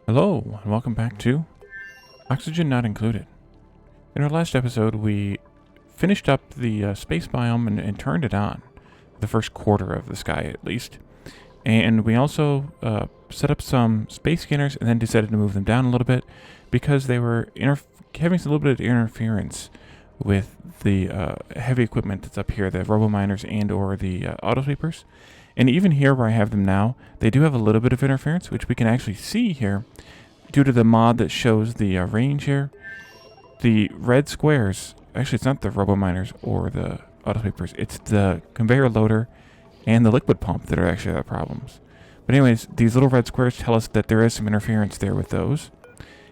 Hello, and welcome back to Oxygen Not Included. In our last episode, we finished up the space biome and turned it on, the first quarter of the sky at least. And we also set up some space scanners and then decided to move them down a little bit because they were having a little bit of interference with the heavy equipment that's up here, the robo-miners and or the auto sweepers. And even here where I have them now, they do have a little bit of interference, which we can actually see here due to the mod that shows the range here. The red squares, actually it's not the robo-miners or the auto sweepers, it's the conveyor loader and the liquid pump that are actually the problems. But anyways, these little red squares tell us that there is some interference there with those.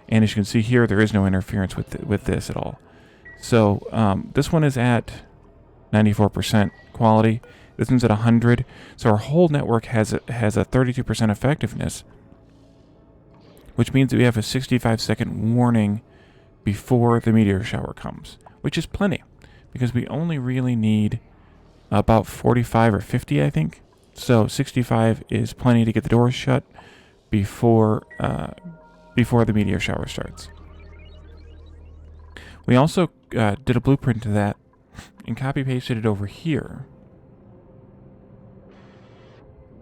And as you can see here, there is no interference with this at all. So this one is at 94% quality. This one's at 100. So our whole network has a 32% effectiveness, which means that we have a 65-second warning before the meteor shower comes, which is plenty because we only really need about 45 or 50, I think. So 65 is plenty to get the doors shut before the meteor shower starts. We also did a blueprint to that and copy pasted it over here.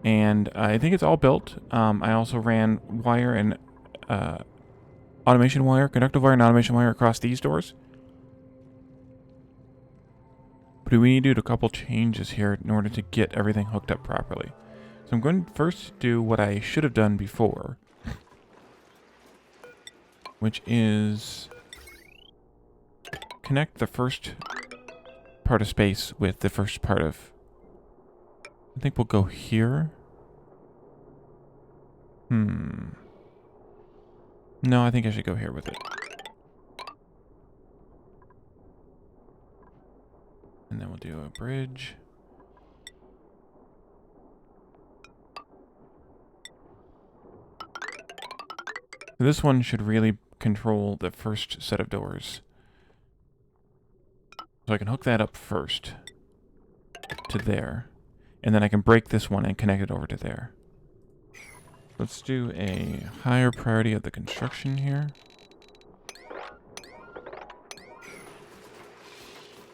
And I think it's all built. I also ran wire and automation wire, conductive wire and automation wire across these doors. But we need to do a couple changes here in order to get everything hooked up properly. So I'm going to first do what I should have done before, which is connect the first part of space with the first part of... I think we'll go here. No, I think I should go here with it. And then we'll do a bridge. This one should really control the first set of doors. So I can hook that up first to there. And then I can break this one and connect it over to there. Let's do a higher priority of the construction here.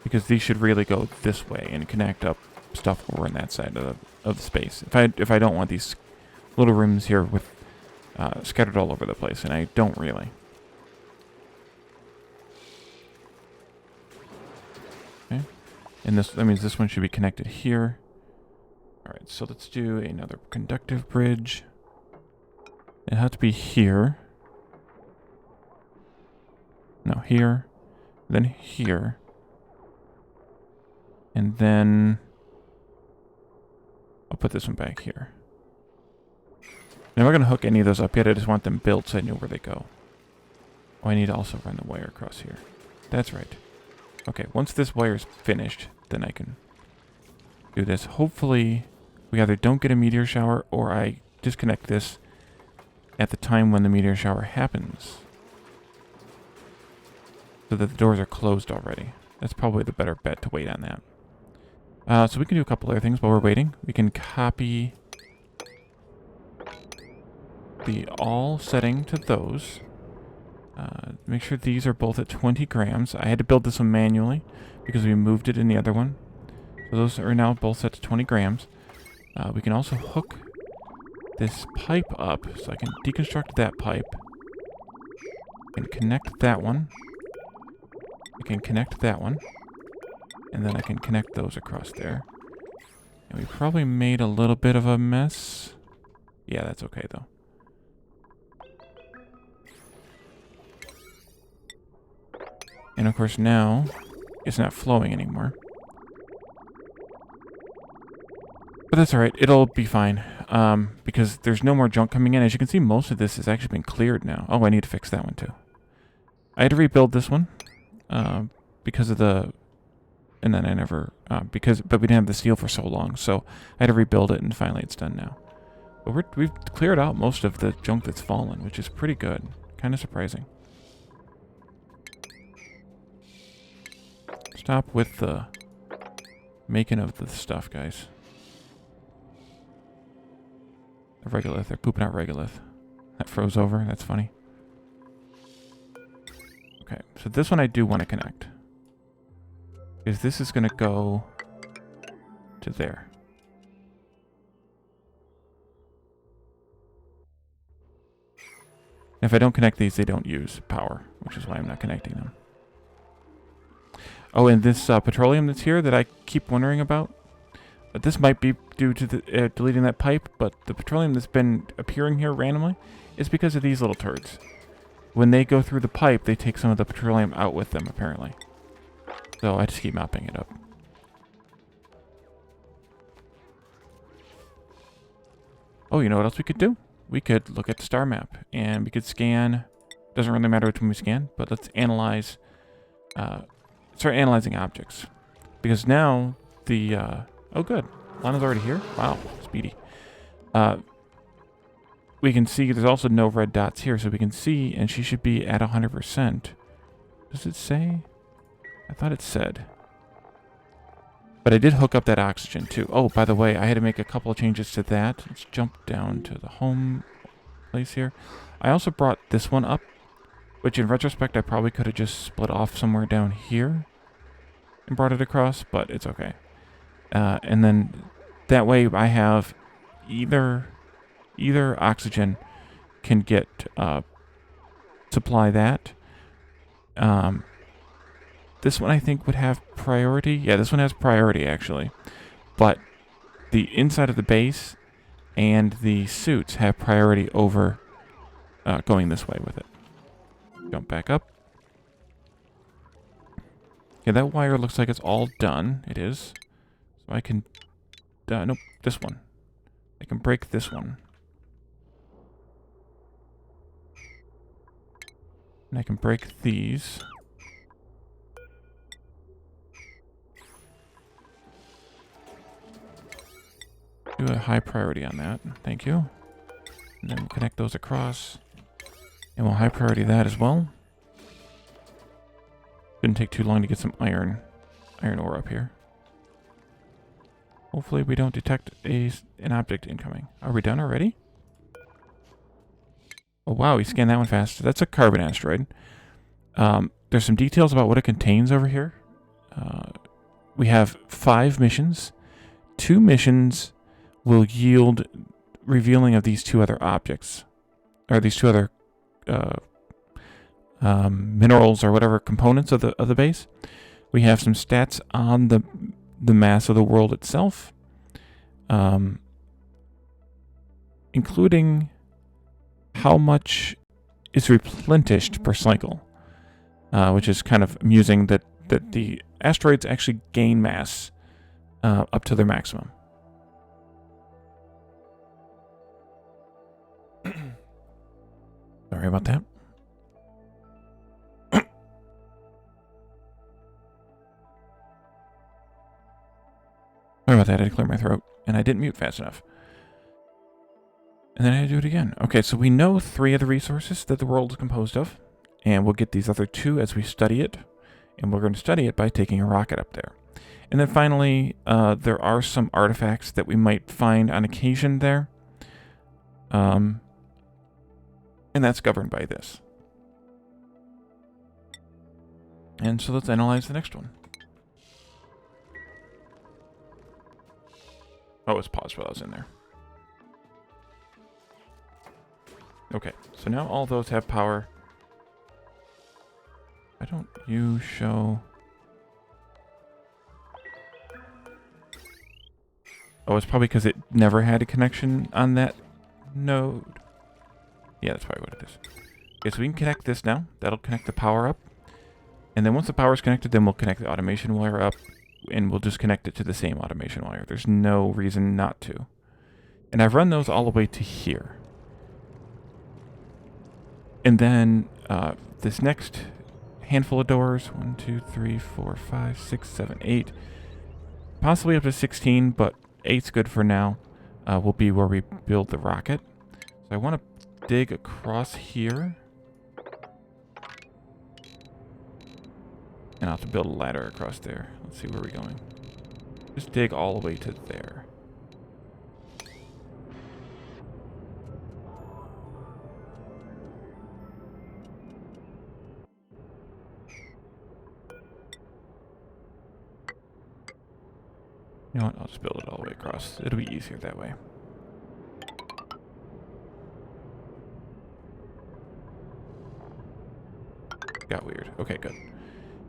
Because these should really go this way and connect up stuff over on that side of the space. If I don't want these little rooms here with scattered all over the place, and I don't really. Okay. And that means this one should be connected here. Alright, so let's do another conductive bridge. It has to be here. No, here. Then here. And then I'll put this one back here. Now we're going to hook any of those up yet. I just want them built so I know where they go. Oh, I need to also run the wire across here. That's right. Okay, once this wire's finished, then I can do this. Hopefully, we either don't get a meteor shower or I disconnect this at the time when the meteor shower happens. So that the doors are closed already. That's probably the better bet to wait on that. So we can do a couple other things while we're waiting. We can copy the all setting to those. Make sure these are both at 20 grams. I had to build this one manually because we moved it in the other one. So those are now both set to 20 grams. We can also hook this pipe up, so I can deconstruct that pipe and connect that one. I can connect that one, and then I can connect those across there. And we probably made a little bit of a mess. Yeah, that's okay though. And of course now, it's not flowing anymore. But that's alright, it'll be fine. Because there's no more junk coming in. As you can see, most of this has actually been cleared now. Oh, I need to fix that one too. I had to rebuild this one. Because of the... And then I never... but we didn't have the steel for so long, so I had to rebuild it, and finally it's done now. But we've cleared out most of the junk that's fallen, which is pretty good. Kind of surprising. Stop with the making of the stuff, guys. The regolith, they're pooping out regolith. That froze over. That's funny. Okay, so this one I do want to connect. Because this is going to go to there. If I don't connect these, they don't use power, which is why I'm not connecting them. Oh, and this petroleum that's here that I keep wondering about. This might be due to the, deleting that pipe, but the petroleum that's been appearing here randomly is because of these little turds. When they go through the pipe, they take some of the petroleum out with them, apparently. So I just keep mopping it up. Oh, you know what else we could do? We could look at the star map, and we could scan. Doesn't really matter which one we scan, but let's analyze. Start analyzing objects, because now the oh good, Lana's already here. Wow, speedy. We can see there's also no red dots here, so we can see, and she should be at 100%. Does it say? I thought it said. But I did hook up that oxygen too. Oh, by the way, I had to make a couple of changes to that. Let's jump down to the home place here. I also brought this one up, which in retrospect I probably could have just split off somewhere down here and brought it across, but it's okay. And then that way I have either oxygen can get supply that. This one I think would have priority. Yeah, this one has priority actually. But the inside of the base and the suits have priority over going this way with it. Jump back up. Okay, that wire looks like it's all done. It is. So I can... nope, this one. I can break this one. And I can break these. Do a high priority on that. Thank you. And then we'll connect those across. And we'll high priority that as well. Didn't take too long to get some iron ore up here. Hopefully we don't detect an object incoming. Are we done already? Oh wow, we scanned that one fast. That's a carbon asteroid. There's some details about what it contains over here. We have 5 missions. 2 missions will yield revealing of these 2 other objects. Or these 2 other minerals or whatever components of the base. We have some stats on the mass of the world itself, including how much is replenished per cycle, which is kind of amusing that the asteroids actually gain mass up to their maximum. Sorry about that. Sorry about that, I had to clear my throat, and I didn't mute fast enough. And then I had to do it again. Okay, so we know 3 of the resources that the world is composed of, and we'll get these other 2 as we study it, and we're going to study it by taking a rocket up there. And then finally, there are some artifacts that we might find on occasion there, and that's governed by this. And so let's analyze the next one. Oh, it's paused while I was in there. Okay, so now all those have power. Why don't you show... Oh, it's probably because it never had a connection on that node. Yeah, that's probably what it is. Okay, so we can connect this now. That'll connect the power up. And then once the power is connected, then we'll connect the automation wire up. And we'll just connect it to the same automation wire. There's no reason not to. And I've run those all the way to here. And then this next handful of doors, 1, 2, 3, 4, 5, 6, 7, 8, possibly up to 16, but 8's good for now, will be where we build the rocket. So I want to dig across here. And I'll have to build a ladder across there. Let's see where we're going. Just dig all the way to there. You know what? I'll just build it all the way across. It'll be easier that way. Got weird. Okay, good.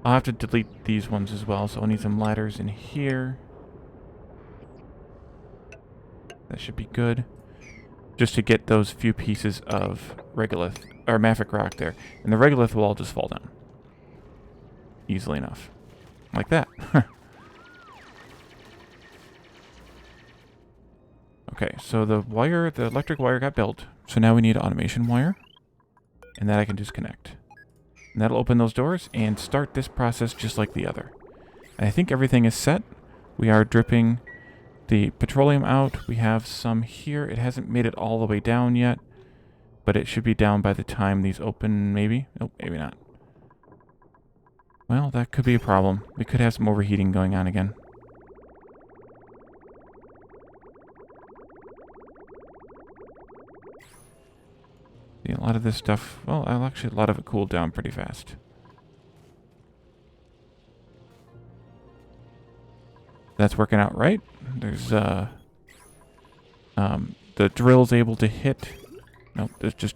I'll have to delete these ones as well, so I'll need some ladders in here. That should be good. Just to get those few pieces of regolith, or mafic rock there. And the regolith will all just fall down. Easily enough. Like that. Okay, so the electric wire got built. So now we need automation wire. And that I can disconnect. And that'll open those doors and start this process just like the other. And I think everything is set. We are dripping the petroleum out. We have some here. It hasn't made it all the way down yet. But it should be down by the time these open, maybe? Nope, maybe not. Well, that could be a problem. We could have some overheating going on again. See, a lot of this stuff, well, actually a lot of it cooled down pretty fast. That's working out right. There's, the drill's able to hit, nope, just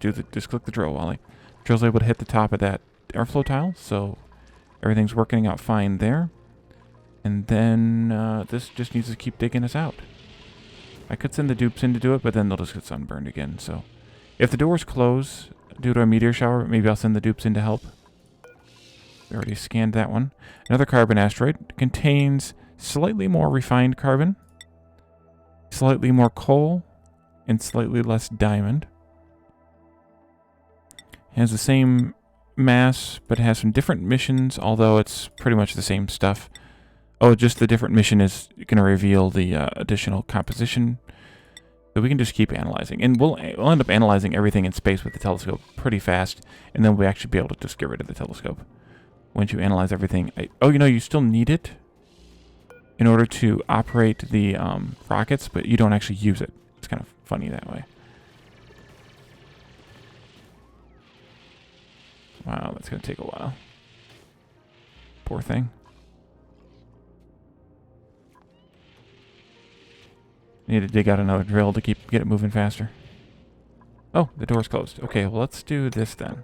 click the drill, Wally. Drill's able to hit the top of that airflow tile, so everything's working out fine there. And then, this just needs to keep digging us out. I could send the dupes in to do it, but then they'll just get sunburned again, so. If the doors close due to a meteor shower, maybe I'll send the dupes in to help. We already scanned that one. Another carbon asteroid. Contains slightly more refined carbon, slightly more coal, and slightly less diamond. Has the same mass, but has some different missions, although it's pretty much the same stuff. Oh, just the different mission is going to reveal the additional composition. So we can just keep analyzing. And we'll end up analyzing everything in space with the telescope pretty fast. And then we'll actually be able to just get rid of the telescope. Once you analyze everything. Oh, you know, you still need it in order to operate the rockets, but you don't actually use it. It's kind of funny that way. Wow, that's going to take a while. Poor thing. Need to dig out another drill to get it moving faster. Oh, the door's closed. Okay, well, let's do this then.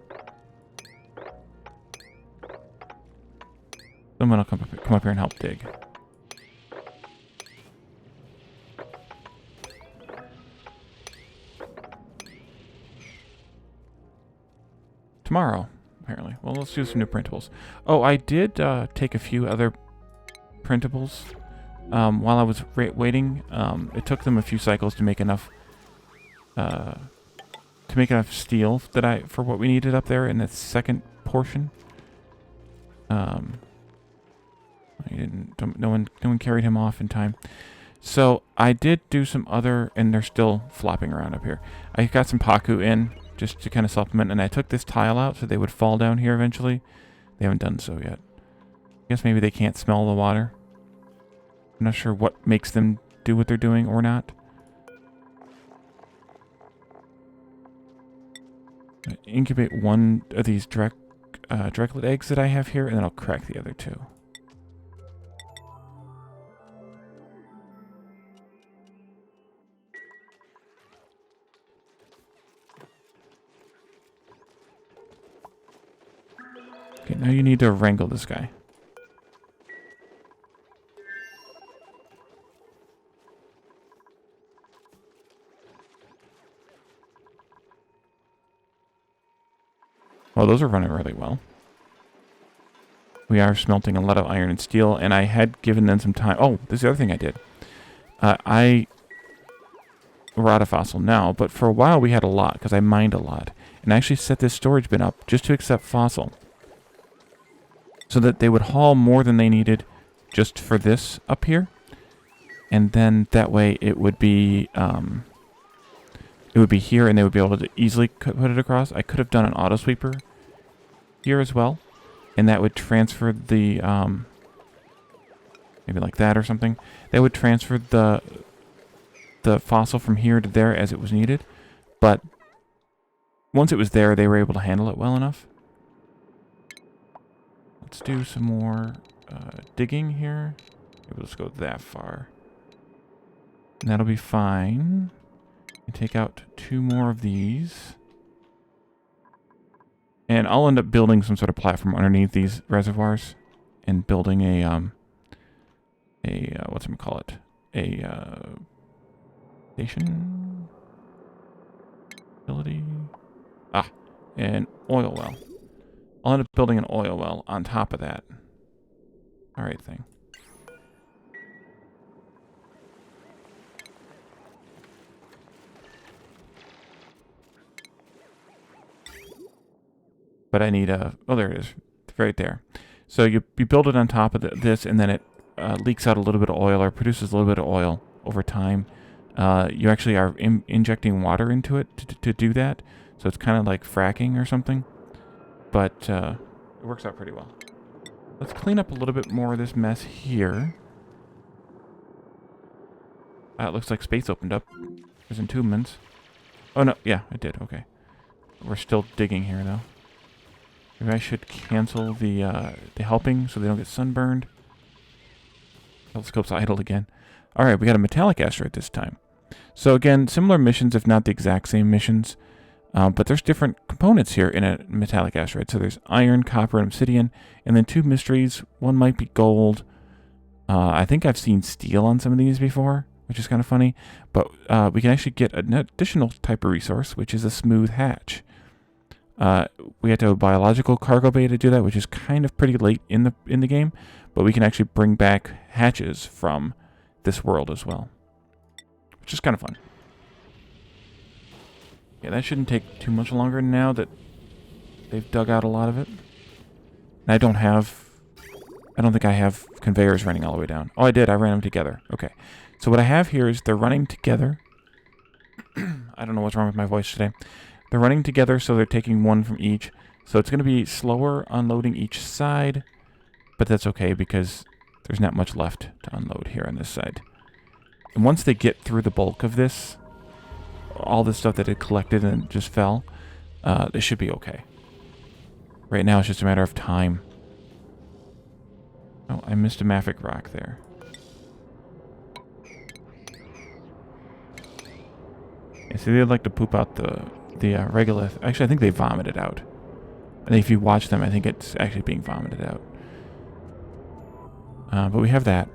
Someone will come up here and help dig. Tomorrow, apparently. Well, let's do some new printables. Oh, I did take a few other printables. While I was waiting, it took them a few cycles to make enough steel for what we needed up there in the second portion. No one carried him off in time. So I did do some other, and they're still flopping around up here. I got some Paku in just to kind of supplement, and I took this tile out so they would fall down here eventually. They haven't done so yet. I guess maybe they can't smell the water. I'm not sure what makes them do what they're doing or not. I incubate one of these Drecklet eggs that I have here, and then I'll crack the other two. Okay, now you need to wrangle this guy. Well, those are running really well. We are smelting a lot of iron and steel, and I had given them some time. Oh, this is the other thing I did. We're out of fossil now, but for a while we had a lot, because I mined a lot. And I actually set this storage bin up just to accept fossil. So that they would haul more than they needed just for this up here. And then that way it would be here, and they would be able to easily put it across. I could have done an auto sweeper here as well, and that would transfer the maybe like that or something. That would transfer the fossil from here to there as it was needed. But once it was there, they were able to handle it well enough. Let's do some more digging here. Maybe let's go that far. And that'll be fine. And take out 2 more of these. And I'll end up building some sort of platform underneath these reservoirs. And building a whatchamacallit? A, station? Ability? Ah, an oil well. I'll end up building an oil well on top of that. Alright thing. But I need a... Oh, there it is. Right there. So you build it on top of this, and then it leaks out a little bit of oil, or produces a little bit of oil over time. You actually are injecting water into it to do that. So it's kind of like fracking or something. But it works out pretty well. Let's clean up a little bit more of this mess here. It looks like space opened up. There's entombments. Oh, no. Yeah, it did. Okay. We're still digging here, though. Maybe I should cancel the helping so they don't get sunburned. Telescope's idled again. Alright, we got a metallic asteroid this time. So again, similar missions, if not the exact same missions. But there's different components here in a metallic asteroid. So there's iron, copper, and obsidian. And then 2 mysteries. One might be gold. I think I've seen steel on some of these before, which is kind of funny. But we can actually get an additional type of resource, which is a smooth hatch. We have to have a biological cargo bay to do that, which is kind of pretty late in the game. But we can actually bring back hatches from this world as well, which is kind of fun. Yeah, that shouldn't take too much longer now that they've dug out a lot of it. And I don't think I have conveyors running all the way down. Oh, I did. I ran them together. Okay. So what I have here is they're running together. I don't know what's wrong with my voice today. They're running together, so they're taking 1 from each. So it's going to be slower unloading each side, but that's okay because there's not much left to unload here on this side. And once they get through the bulk of this, all this stuff that had collected and just fell, they should be okay. Right now, it's just a matter of time. Oh, I missed a mafic rock there. Yeah, see, they'd like to poop out the regolith. Actually, I think they vomit it out. And if you watch them, I think it's actually being vomited out. But we have that.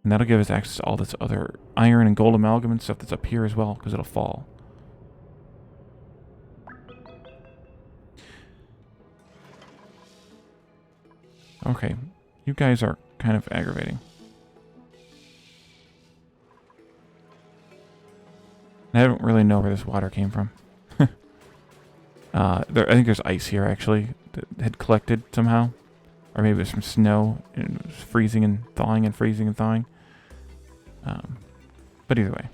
And that'll give us access to all this other iron and gold amalgam and stuff that's up here as well, because it'll fall. Okay, you guys are kind of aggravating. And I don't really know where this water came from. I think there's ice here, actually, that had collected somehow. Or maybe it was from snow, and it was freezing and thawing and freezing and thawing. But either way.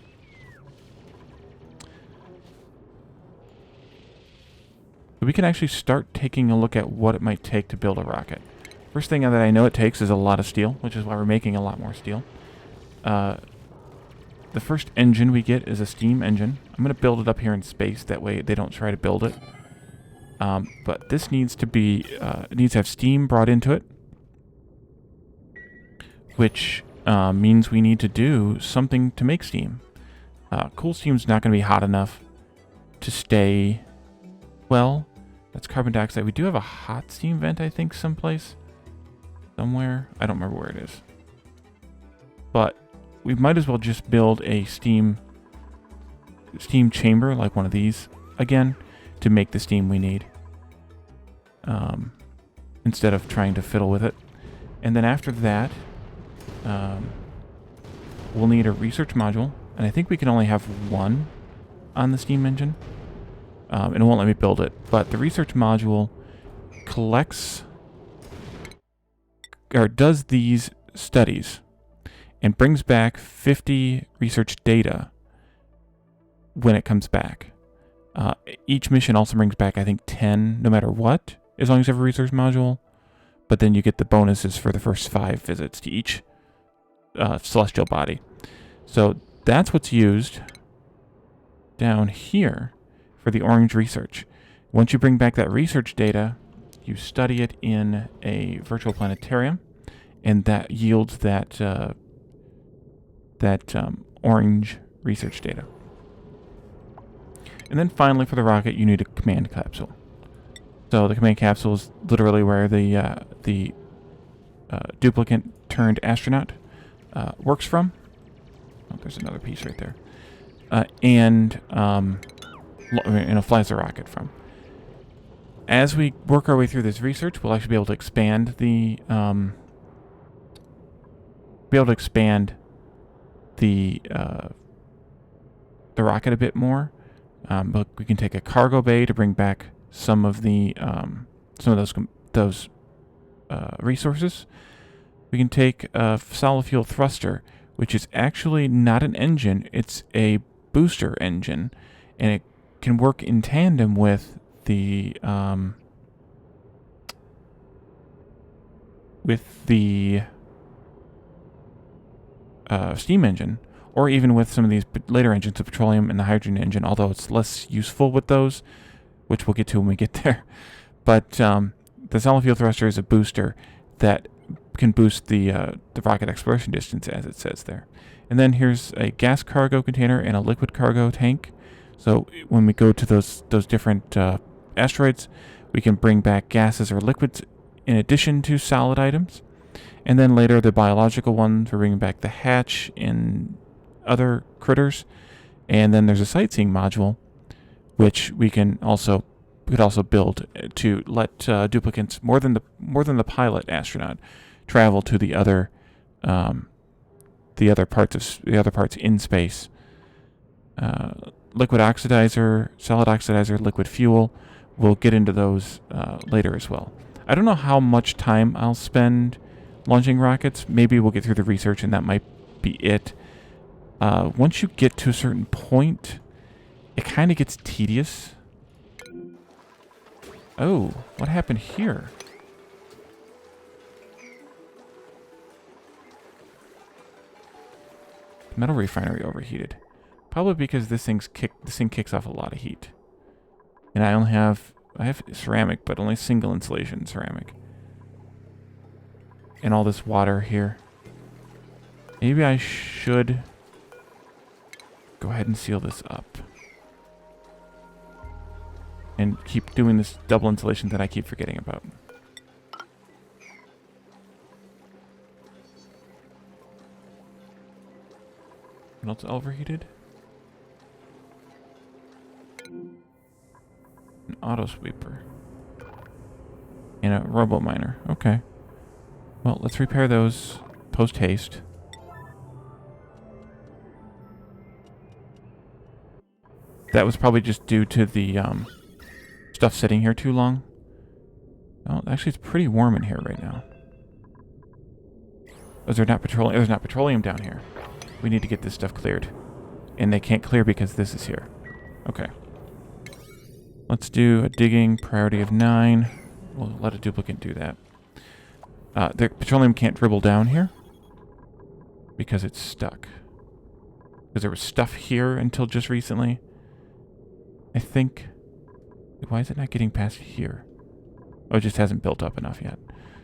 We can actually start taking a look at what it might take to build a rocket. First thing that I know it takes is a lot of steel, which is why we're making a lot more steel. The first engine we get is a steam engine. I'm going to build it up here in space, that way they don't try to build it. But this needs to be, it needs to have steam brought into it, which means we need to do something to make steam. Cool steam's not going to be hot enough to stay, well, that's carbon dioxide. We do have a hot steam vent, I think, someplace. Somewhere. I don't remember where it is. But we might as well just build a steam chamber, like one of these, again, to make the steam we need. Instead of trying to fiddle with it. And then after that, we'll need a research module. And I think we can only have 1 on the steam engine. And it won't let me build it. But the research module collects, or does these studies, and brings back 50 research data when it comes back. Each mission also brings back, I think, 10, no matter what, as long as you have a research module. But then you get the bonuses for the first 5 visits to each celestial body. So that's what's used down here for the orange research. Once you bring back that research data, you study it in a virtual planetarium, and that yields that that orange research data. And then finally for the rocket, you need a command capsule. So the command capsule is literally where the duplicant turned astronaut works from. Oh, there's another piece right there. And flies the rocket from. As we work our way through this research, we'll actually be able to expand the rocket a bit more. But we can take a cargo bay to bring back some of those resources. We can take a solid fuel thruster, which is actually not an engine; it's a booster engine, and it can work in tandem with the steam engine, or even with some of these later engines, the petroleum and the hydrogen engine, although it's less useful with those, which we'll get to when we get there. But the solid fuel thruster is a booster that can boost the rocket exploration distance, as it says there. And then here's a gas cargo container and a liquid cargo tank. So when we go to those different asteroids, we can bring back gases or liquids in addition to solid items. And then later, the biological ones, we're bringing back the hatch and other critters. And then there's a sightseeing module, which we could also build to let duplicants, more than the pilot astronaut, travel to the other parts in space. Liquid oxidizer, solid oxidizer, liquid fuel. We'll get into those later as well. I don't know how much time I'll spend launching rockets. Maybe we'll get through the research and that might be it. Once you get to a certain point, it kind of gets tedious. Oh, what happened here? Metal refinery overheated. Probably because this thing kicks off a lot of heat. And I have ceramic, but only single insulation ceramic. And all this water here. Maybe I should go ahead and seal this up. And keep doing this double insulation that I keep forgetting about. What else overheated? An auto sweeper. And a robo miner. Okay. Well, let's repair those post haste. That was probably just due to the stuff sitting here too long. Oh, actually, it's pretty warm in here right now. Is there not petroleum? There's not petroleum down here. We need to get this stuff cleared. And they can't clear because this is here. Okay. Let's do a digging priority of 9. We'll let a duplicant do that. The petroleum can't dribble down here because it's stuck. Because there was stuff here until just recently. I think... Why is it not getting past here? Oh, it just hasn't built up enough yet.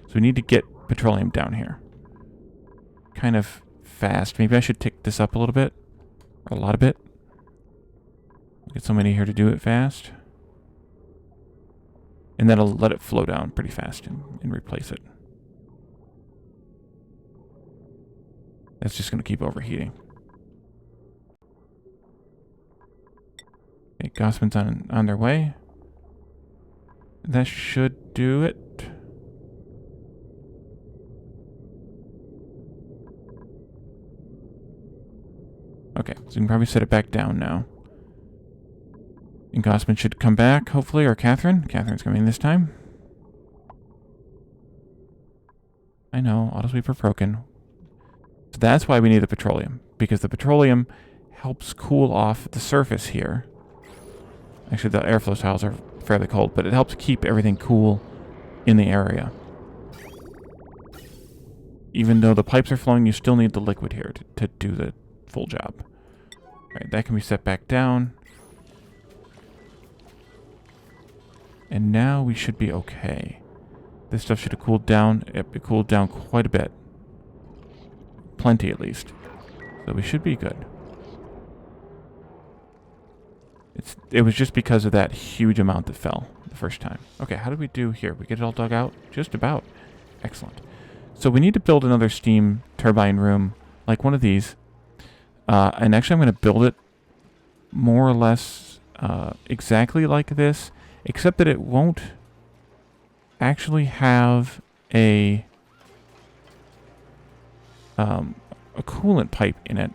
So we need to get petroleum down here. Kind of fast. Maybe I should tick this up a little bit. Or a lot of bit. Get somebody here to do it fast. And that'll let it flow down pretty fast and replace it. That's just going to keep overheating. Okay, Gossman's on their way. That should do it. Okay, so we can probably set it back down now. And Gossman should come back, hopefully, or Catherine. Catherine's coming this time. I know, autosweeper broken. So that's why we need the petroleum, because the petroleum helps cool off the surface here. Actually, the airflow tiles are fairly cold, but it helps keep everything cool in the area. Even though the pipes are flowing, you still need the liquid here to do the full job. Alright, that can be set back down. And now we should be okay. This stuff should have cooled down. It cooled down quite a bit. Plenty, at least. So we should be good. It was just because of that huge amount that fell the first time. Okay, how did we do here? We get it all dug out? Just about. Excellent. So we need to build another steam turbine room, like one of these. And actually I'm going to build it more or less exactly like this, except that it won't actually have a coolant pipe in it,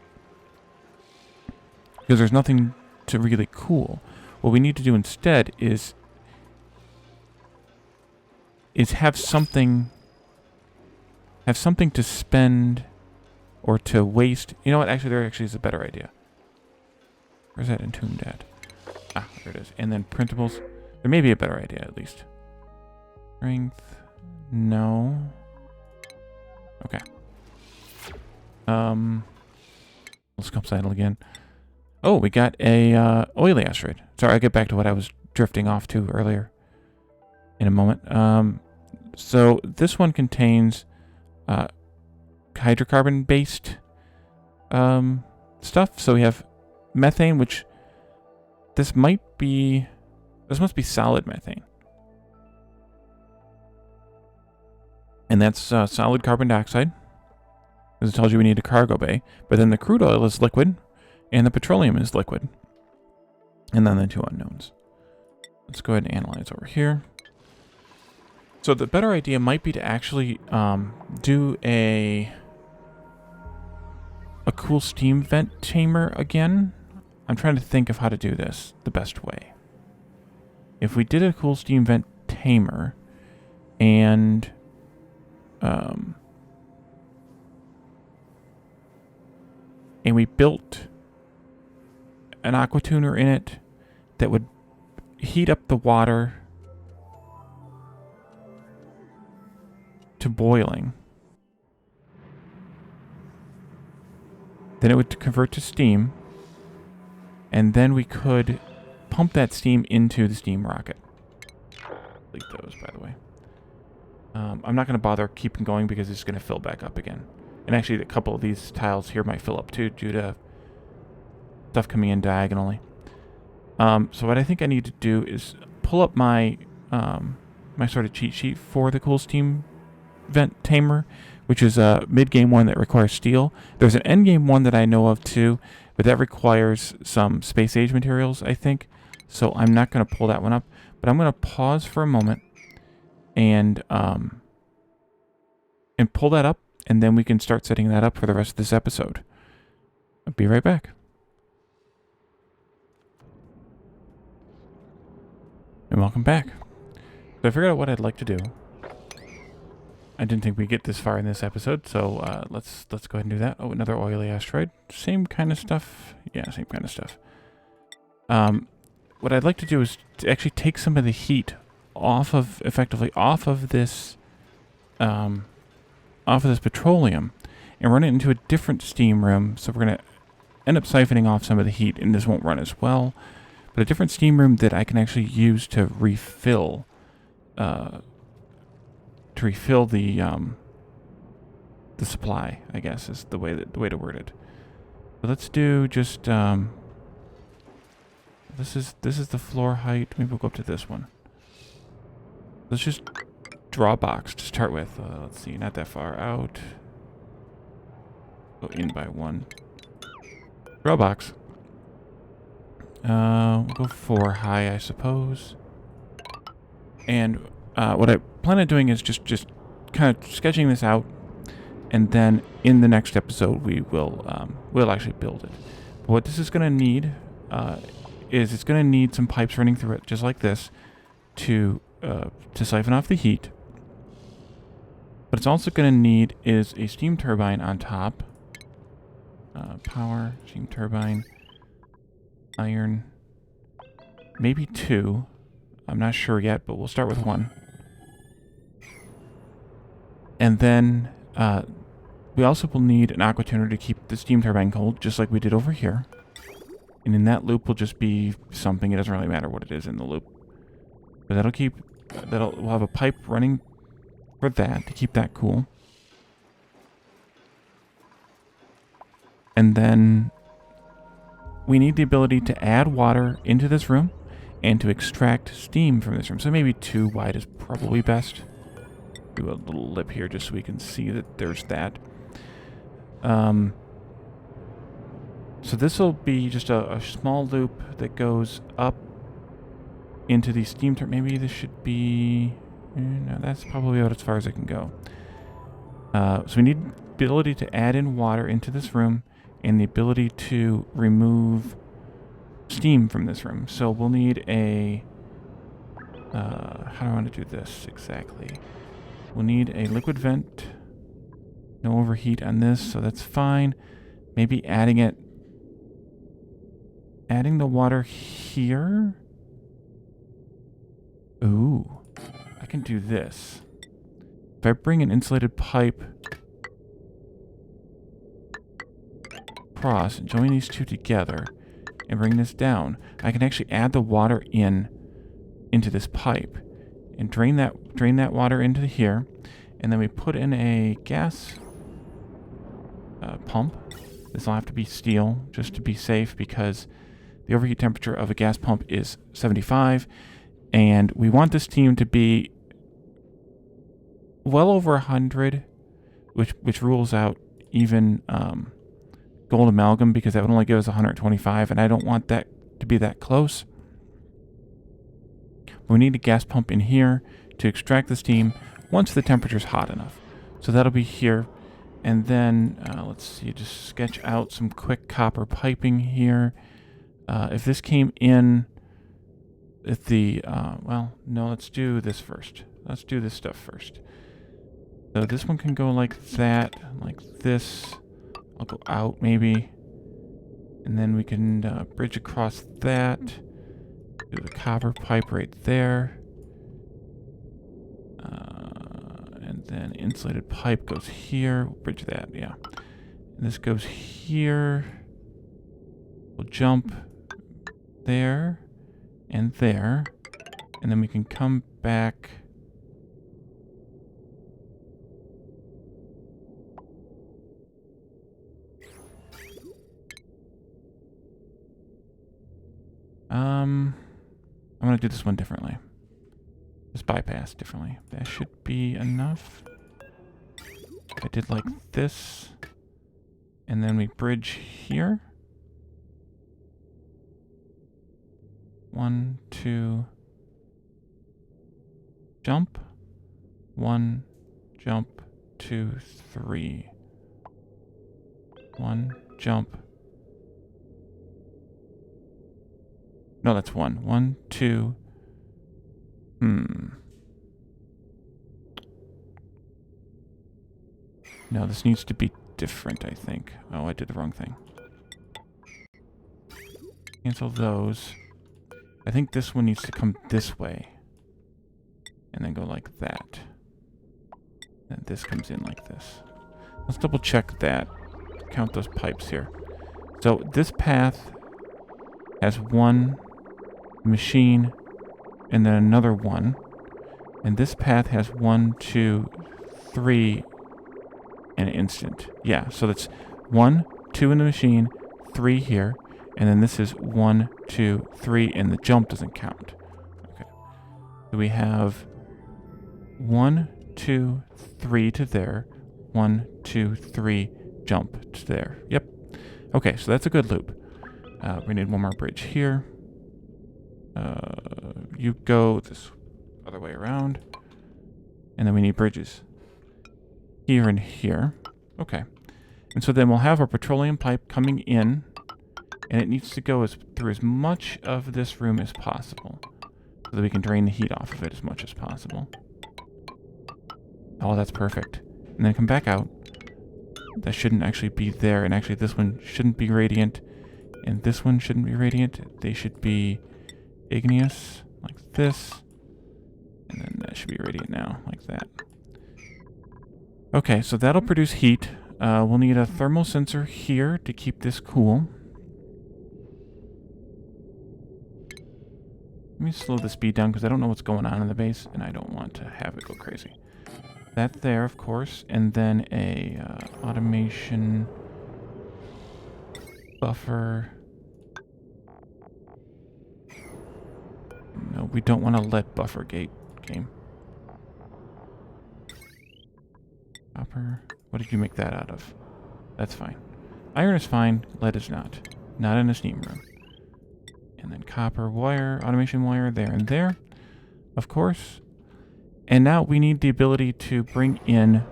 because there's nothing to really cool. What we need to do instead is have something to spend or to waste. You know what? Actually, there actually is a better idea. Where's that entombed at? Ah, there it is. And then printables. There may be a better idea, at least. Strength. No. Okay. Let's come idle again. Oh, we got a oily asteroid. Sorry, I'll get back to what I was drifting off to earlier in a moment. So this one contains hydrocarbon-based stuff. So we have methane, which this must be solid methane. And that's solid carbon dioxide. As it tells you we need a cargo bay. But then the crude oil is liquid, and the petroleum is liquid. And then the two unknowns. Let's go ahead and analyze over here. So the better idea might be to actually do a cool steam vent tamer again. I'm trying to think of how to do this the best way. If we did a cool steam vent tamer and we built an aqua tuner in it that would heat up the water to boiling, then it would convert to steam, and then we could pump that steam into the steam rocket. Delete those, by the way. I'm not going to bother keeping going because it's going to fill back up again. And actually, a couple of these tiles here might fill up too due to stuff coming in diagonally. So what I think I need to do is pull up my my sort of cheat sheet for the cool steam vent tamer, which is a mid-game one that requires steel. There's an end-game one that I know of too, but that requires some space age materials, I think. So I'm not going to pull that one up, but I'm going to pause for a moment and pull that up, and then we can start setting that up for the rest of this episode. I'll be right back. And welcome back. So I figured out what I'd like to do. I didn't think we'd get this far in this episode, so let's go ahead and do that. Oh, another oily asteroid. Same kind of stuff. Yeah, same kind of stuff. What I'd like to do is to actually take some of the heat effectively off of this petroleum and run it into a different steam room. So we're going to end up siphoning off some of the heat, and this won't run as well. But a different steam room that I can actually use to refill the supply, I guess, is the way to word it. But let's do just this is the floor height. Maybe we'll go up to this one. Let's just draw a box to start with. Let's see, not that far out. Go in by one. Draw a box. We'll go 4 high, I suppose. And what I plan on doing is just kind of sketching this out, and then in the next episode we will we'll actually build it. But what this is going to need is it's going to need some pipes running through it, just like this, to siphon off the heat. But it's also going to need is a steam turbine on top. Power, steam turbine, iron, maybe 2. I'm not sure yet, but we'll start with 1. And then we also will need an aqua tuner to keep the steam turbine cold, just like we did over here. And in that loop will just be something. It doesn't really matter what it is in the loop. But we'll have a pipe running for that to keep that cool. And then we need the ability to add water into this room and to extract steam from this room. So maybe 2 wide is probably best. Do a little lip here just so we can see that there's that. So this will be just a small loop that goes up into the steam turret. Maybe this should be... no, that's probably about as far as it can go. So we need the ability to add in water into this room and the ability to remove steam from this room. So we'll need a... how do I want to do this exactly? We'll need a liquid vent. No overheat on this, so that's fine. Maybe adding the water here. Ooh, I can do this. If I bring an insulated pipe across and join these two together and bring this down, I can actually add the water into this pipe and drain that water into here, and then we put in a gas pump. This will have to be steel just to be safe because the overheat temperature of a gas pump is 75, and we want this steam to be well over 100, which rules out even gold amalgam, because that would only give us 125, and I don't want that to be that close. We need a gas pump in here to extract the steam once the temperature's hot enough. So that'll be here. And then, let's see, just sketch out some quick copper piping here. If this came in at the, well, no, let's do this first. Let's do this stuff first. So this one can go like that, like this. I'll go out maybe. And then we can bridge across that. Do the copper pipe right there. And then insulated pipe goes here. We'll bridge that, yeah. And this goes here. We'll jump there and there. And then we can come back. I'm going to do this one differently. Just bypass differently. That should be enough. I did like this. And then we bridge here. 1, 2. Jump. 1, jump, 2, 3. 1, jump. No, that's 1. 1, 2. No, this needs to be different, I think. Oh, I did the wrong thing. Cancel those. I think this one needs to come this way. And then go like that. And this comes in like this. Let's double check that. Count those pipes here. So this path has one machine and then another one. And this path has 1, 2, 3 in an instant. Yeah, so that's 1, 2 in the machine, 3 here, and then this is 1, 2, 3, and the jump doesn't count. Okay. So we have 1, 2, 3 to there, 1, 2, 3, jump to there. Yep. Okay, so that's a good loop. We need one more bridge here. You go this other way around. And then we need bridges here and here. Okay. And so then we'll have our petroleum pipe coming in, and it needs to go through as much of this room as possible so that we can drain the heat off of it as much as possible. Oh, that's perfect. And then come back out. That shouldn't actually be there, and actually this one shouldn't be radiant, and this one shouldn't be radiant. They should be igneous, like this. And then that should be radiant now, like that. Okay, so that'll produce heat. We'll need a thermal sensor here to keep this cool. Let me slow the speed down because I don't know what's going on in the base, and I don't want to have it go crazy. That there, of course, and then a automation buffer. No, we don't want to let buffer gate game. Copper. What did you make that out of? That's fine. Iron is fine. Lead is not. Not in a steam room. And then copper wire, automation wire there and there. Of course. And now we need the ability to bring in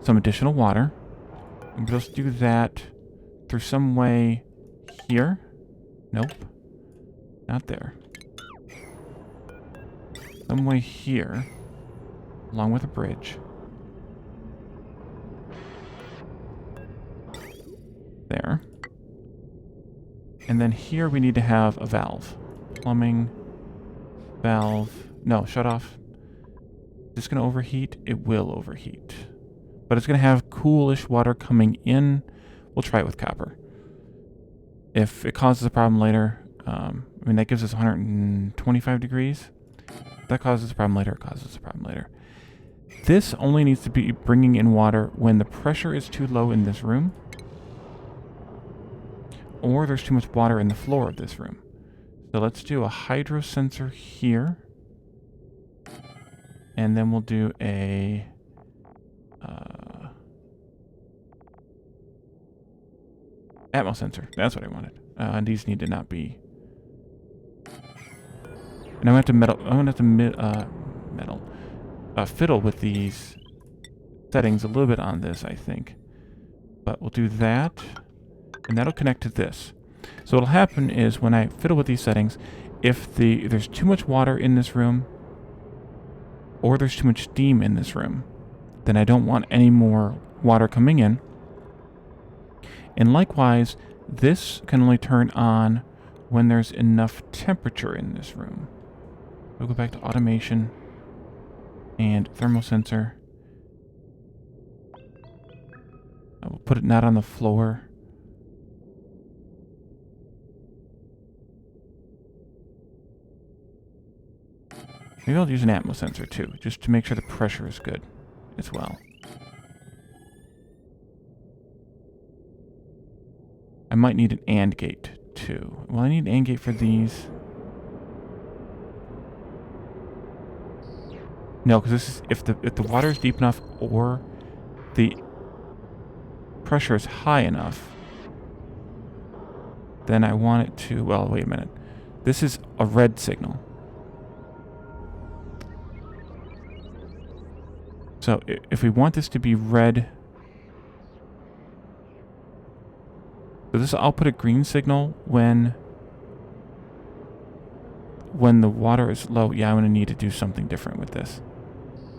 some additional water. And we'll just do that through some way here. Nope. Not there. Some way here. Along with a bridge. There. And then here we need to have a valve. Plumbing. Valve. No, shut off. Is this going to overheat? It will overheat. But it's going to have coolish water coming in. We'll try it with copper. If it causes a problem later, I mean, that gives us 125 degrees. If that causes a problem later, it causes a problem later. This only needs to be bringing in water when the pressure is too low in this room, or there's too much water in the floor of this room. So let's do a hydro sensor here. And then we'll do a atmo sensor. That's what I wanted. And these need to not be. And I'm gonna have to fiddle with these settings a little bit on this, I think. But we'll do that, and that'll connect to this. So what'll happen is when I fiddle with these settings, if there's too much water in this room, or there's too much steam in this room, then I don't want any more water coming in. And likewise, this can only turn on when there's enough temperature in this room. We'll go back to automation and thermosensor. I will put it not on the floor. Maybe I'll use an atmo sensor too, just to make sure the pressure is good as well. I might need an AND gate too. Well, I need an AND gate for these. No, because this is if the water is deep enough or the pressure is high enough, then I want it to. Well, wait a minute. This is a red signal. So if we want this to be red, so this I'll put a green signal when the water is low. Yeah, I'm going to need to do something different with this.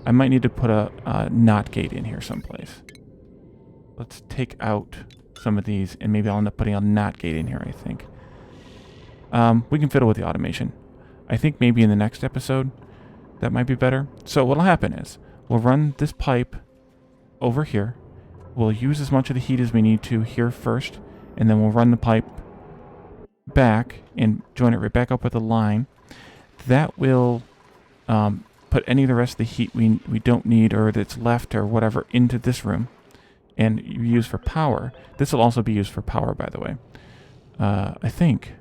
I might need to put a NOT gate in here someplace. Let's take out some of these, and maybe I'll end up putting a NOT gate in here, I think. We can fiddle with the automation. I think maybe in the next episode that might be better. So what'll happen is we'll run this pipe over here. We'll use as much of the heat as we need to here first, and then we'll run the pipe back and join it right back up with a line. That will put any of the rest of the heat we don't need or that's left or whatever into this room and use for power. This will also be used for power, by the way. I think.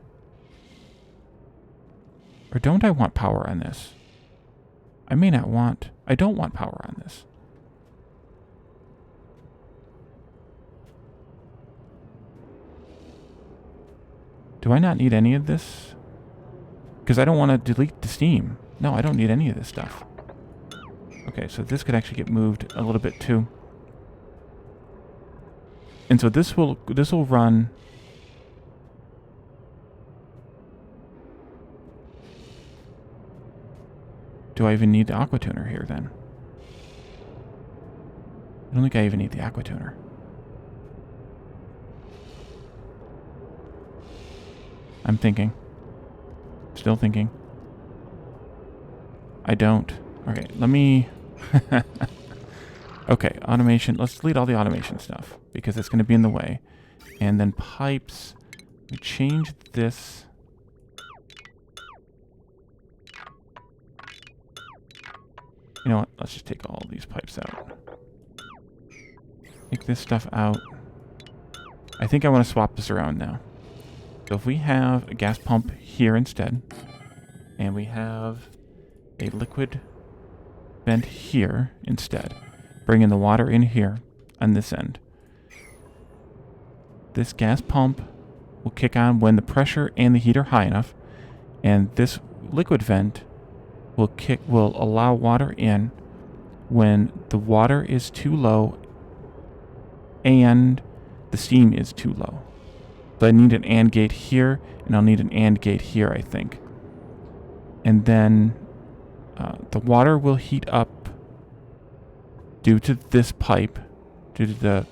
Or don't I want power on this? I may not want... I don't want power on this. Do I not need any of this? Because I don't want to delete the steam. No, I don't need any of this stuff. Okay, so this could actually get moved a little bit too. And so this will run... Do I even need the aqua tuner here then? I don't think I even need the aqua tuner. I'm thinking. Still thinking. I don't. Okay, let me... Okay, automation. Let's delete all the automation stuff because it's going to be in the way. And then pipes. We change this... You know what? Let's just take all these pipes out. Take this stuff out. I think I want to swap this around now. So if we have a gas pump here instead, and we have a liquid vent here instead, bringing the water in here on this end, this gas pump will kick on when the pressure and the heat are high enough, and this liquid vent will allow water in when the water is too low and the steam is too low. So I need an AND gate here, and I'll need an AND gate here, I think. And then the water will heat up due to this pipe, due to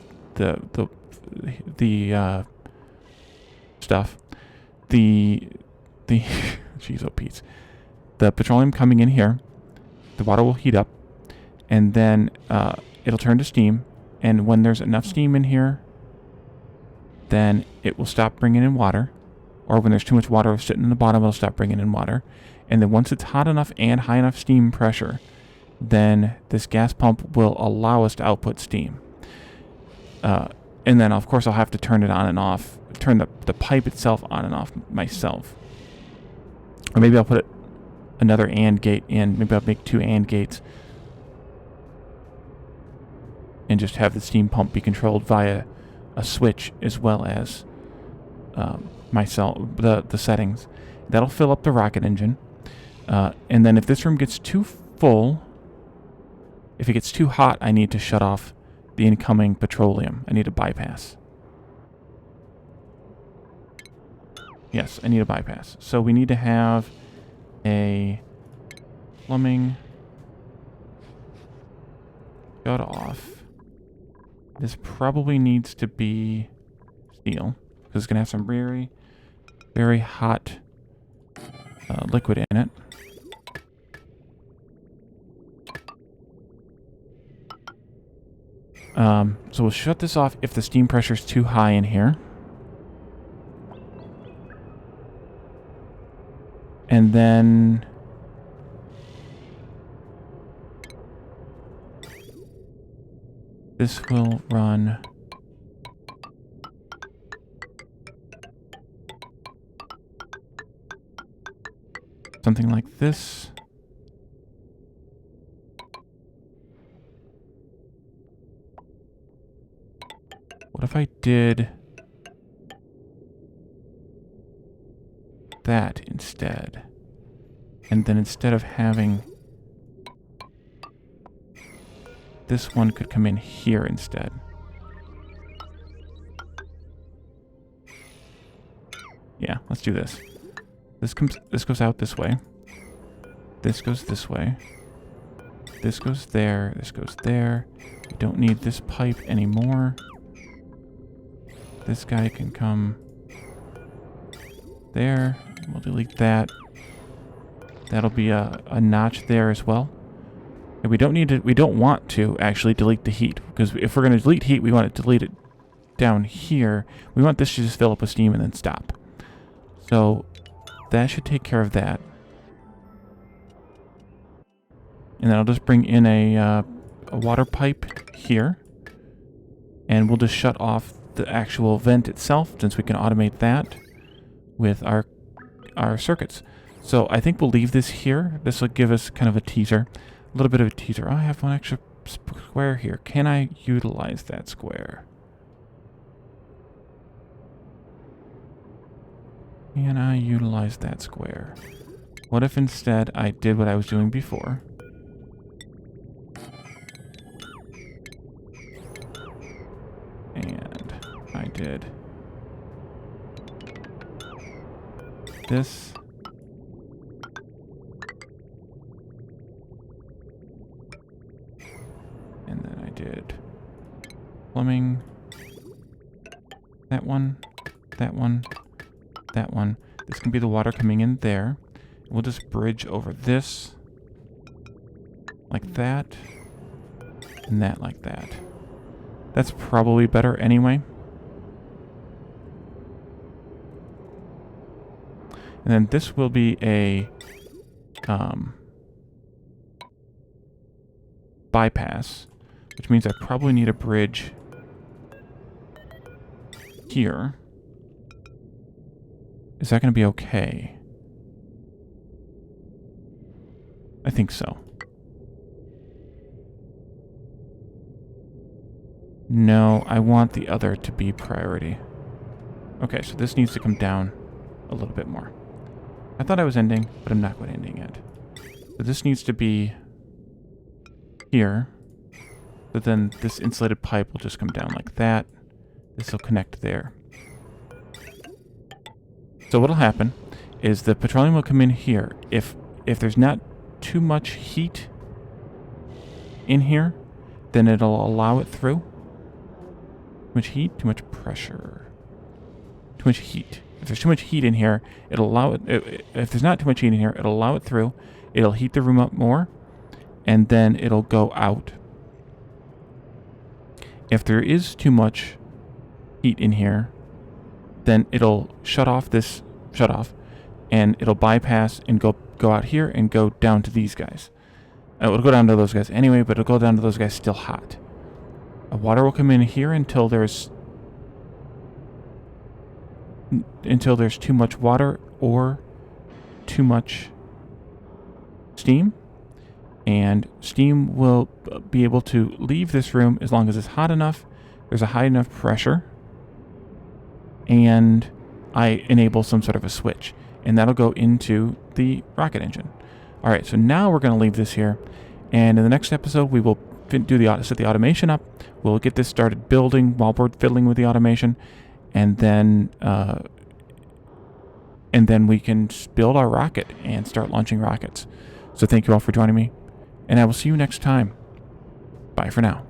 the stuff. The jeez, oh Pete. The petroleum coming in here, the water will heat up, and then it'll turn to steam. And when there's enough steam in here, then it will stop bringing in water. Or when there's too much water sitting in the bottom, it'll stop bringing in water. And then once it's hot enough and high enough steam pressure, then this gas pump will allow us to output steam. And then, of course, I'll have to turn it on and off, turn the pipe itself on and off myself. Or maybe I'll put another AND gate in. Maybe I'll make 2 AND gates and just have the steam pump be controlled via a switch as well as the settings. That'll fill up the rocket engine. And then if this room gets too full, if it gets too hot, I need to shut off the incoming petroleum. I need a bypass. Yes, I need a bypass. So we need to have a plumbing shut off. This probably needs to be steel, because it's going to have some very, very hot liquid in it. So we'll shut this off if the steam pressure is too high in here. And then this will run something like this. What if I did that instead? And then instead of having this one could come in here instead. Yeah, let's do this. This goes out this way. This goes this way. This goes there. This goes there. We don't need this pipe anymore. This guy can come there. We'll delete that. That'll be a notch there as well. And we don't want to actually delete the heat, because if we're going to delete heat, we want to delete it down here. We want this to just fill up with steam and then stop. So that should take care of that. And then I'll just bring in a water pipe here, and we'll just shut off the actual vent itself, since we can automate that with our circuits. So I think we'll leave this here. This will give us kind of a teaser, a little bit of a teaser. Oh, I have one extra square here. Can I utilize that square? Can I utilize that square? What if instead I did what I was doing before? And I did this. And then I did plumbing. That one. That one. That one. This can be the water coming in there. We'll just bridge over this. Like that. And that like that. That's probably better anyway. And then this will be a bypass, which means I probably need a bridge here. Is that going to be okay? I think so. No, I want the other to be priority. Okay, so this needs to come down a little bit more. I thought I was ending, but I'm not quite ending yet. So this needs to be here. But then this insulated pipe will just come down like that. This will connect there. So what'll happen is the petroleum will come in here. If there's not too much heat in here, then it'll allow it through. Too much heat, too much pressure. Too much heat. If there's too much heat in here, it'll allow it. If there's not too much heat in here, it'll allow it through. It'll heat the room up more, and then it'll go out. If there is too much heat in here, then it'll shut off, and it'll bypass and go out here and go down to these guys. It'll go down to those guys anyway, but it'll go down to those guys still hot. Water will come in here until there's too much water or too much steam. And steam will be able to leave this room as long as it's hot enough, there's a high enough pressure, and I enable some sort of a switch. And that'll go into the rocket engine. Alright, so now we're going to leave this here. And in the next episode, we will set the automation up. We'll get this started building while we're fiddling with the automation. And then we can build our rocket and start launching rockets. So thank you all for joining me. And I will see you next time. Bye for now.